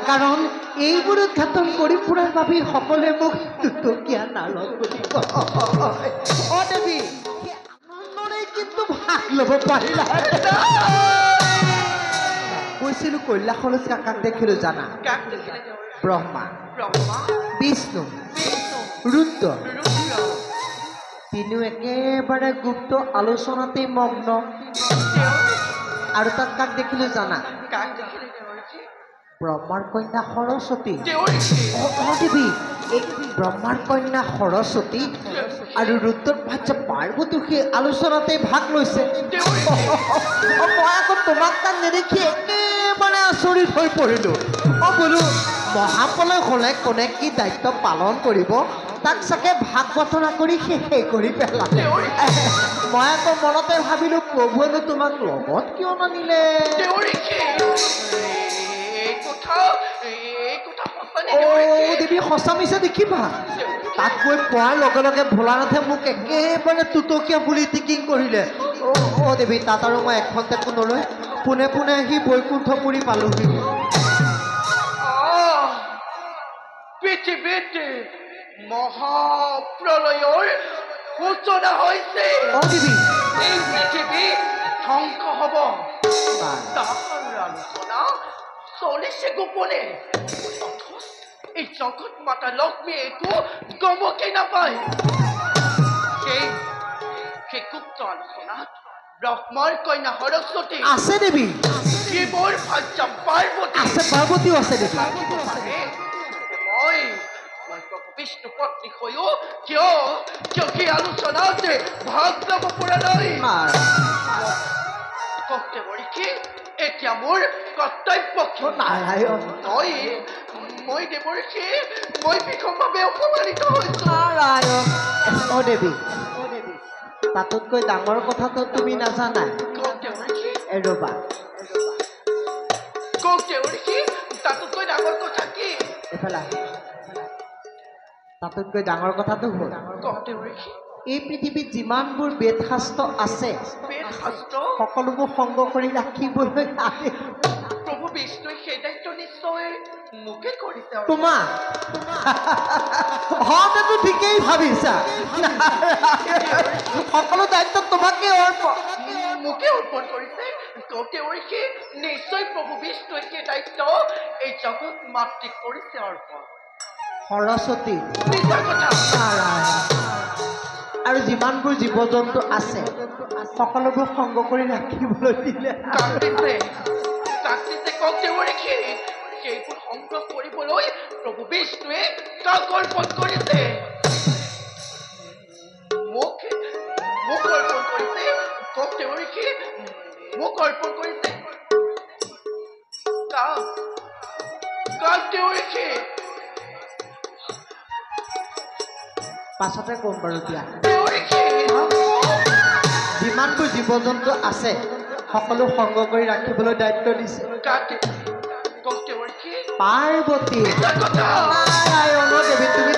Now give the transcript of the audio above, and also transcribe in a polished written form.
কাৰণ এইবোৰ উদ্ঘাটন কৰি ফুৰাৰ বাবে সকলোৱে মোক দুটকীয়া নালত বুলি কয় অ দেৱী আনন্দৰে কিন্তু ভাগ ল'ব পাৰিলা কৈছিলো কৈলাসলৈ কাক দেখিলো জানা ব্ৰহ্মা বিষ্ণু ৰুদ্ৰ তিনিও একেবাৰে গুপ্ত আলোচনাতেই মগ্ন আৰু তাত কাক দেখিলো জানা ব্ৰহ্মাৰ কন্যা সৰস্বতী দেৱী এই ব্ৰহ্মাৰ কন্যা সৰস্বতী আৰু ৰুদ্ৰৰ ভাৰ্যা পাৰ্বতী সেই আলোচনাতে ভাগ লৈছে মই আকৌ তোমাক তাত নেদেখি একেবাৰে আচৰিত হৈ পৰিলো বোলো মহাপ্ৰলয় হ'লে কোনে কি দায়িত্ব পালন কৰিব তাক চাগে ভাগ বতৰা কৰি শেষেই কৰি পেলালে মই আকৌ মনতে ভাবিলো প্ৰভুৱেনো তোমাক লগত কিয় নানিলে দেৱী সঁচা মিছা দেখিবা তাক গৈ পোৱাৰ লগে লগে ভোলানাথে মোক একেবাৰে টুটকীয়া বুলি টিকিং কৰিলে দেৱী তাত আৰু মই এখন টেপো নলৈ পোনে পোনে আহি বৈকুণ্ঠপুৰী পালোহি পৃথিৱীত মহাপ্ৰলয়ৰ সূচনা হৈছে দেৱী এই পৃথিৱী ধ্বংস হ'ব তাৰ আলোচনা চলিছে গোপনে এই জগত মাতা লক্ষ্মী একো গমকে নাপায় সেই গুপ্ত আলোচনাত ব্ৰহ্মাৰ কন্যা সৰস্বতী আছে দেৱী শিৱৰ ভাৰ্যা পাৰ্বতী আছে পাৰ্বতীও আছে দেৱী মই বিষ্ণু পত্নী হৈও কিয় সেই আলোচনাত ভাগ ল'ব পৰা নাই এতিয়া মোৰ কৰ্তব্য নাৰায়ণ মই দেৱৰ্ষি মই বিষমভাৱে অপমানিত হৈছো নাৰায়ণ দেৱী তাতোতকৈ ডাঙৰ কথাটো তুমি নাজানা ৰবা কওক দেৱৰ্ষি তাতোতকৈ ডাঙৰ কথা কি এইফালে তাতোতকৈ ডাঙৰ কথাটো হ'ল এই পৃথিৱীত যিমানবোৰ বেদ শাস্ত্ৰ আছে সকলোবোৰ সংগ কৰি ৰাখিবলৈ আহে প্ৰভু বিষ্ণুই সেই দায়িত্ব নিশ্চয় মোকে কৰিছে তোমাক হতেতো ঠিকেই ভাবিছা সকলো দায়িত্ব তোমাকে মোকে অৰ্পণ কৰিছে দেৱৰ্ষি নিশ্চয় প্ৰভু বিষ্ণুই সেই দায়িত্ব এই জগত মাতৃক কৰিছে অৰ্পণ সৰস্বতী কথা আৰু যিমানবোৰ জীৱ জন্তু আছে সকলোবোৰ সংগ কৰি ৰাখিবলৈ দিলে কওক দেৱৰ্ষি সেইবোৰ সংগ্ৰহ কৰিবলৈ প্ৰভু বিষ্ণুৱে কাক অৰ্পণ কৰিছে মোক অৰ্পণ কৰিছে কওক দেৱৰ্ষি মোক অৰ্পণ কৰিছে কাক দেৱৰ্ষি পাছতে কম বাৰু দিয়া যিমানবোৰ জীৱ জন্তু আছে সকলো সংগ কৰি ৰাখিবলৈ দায়িত্ব দিছে পাৰ্বতী নাৰায়ণ দেৱী তুমি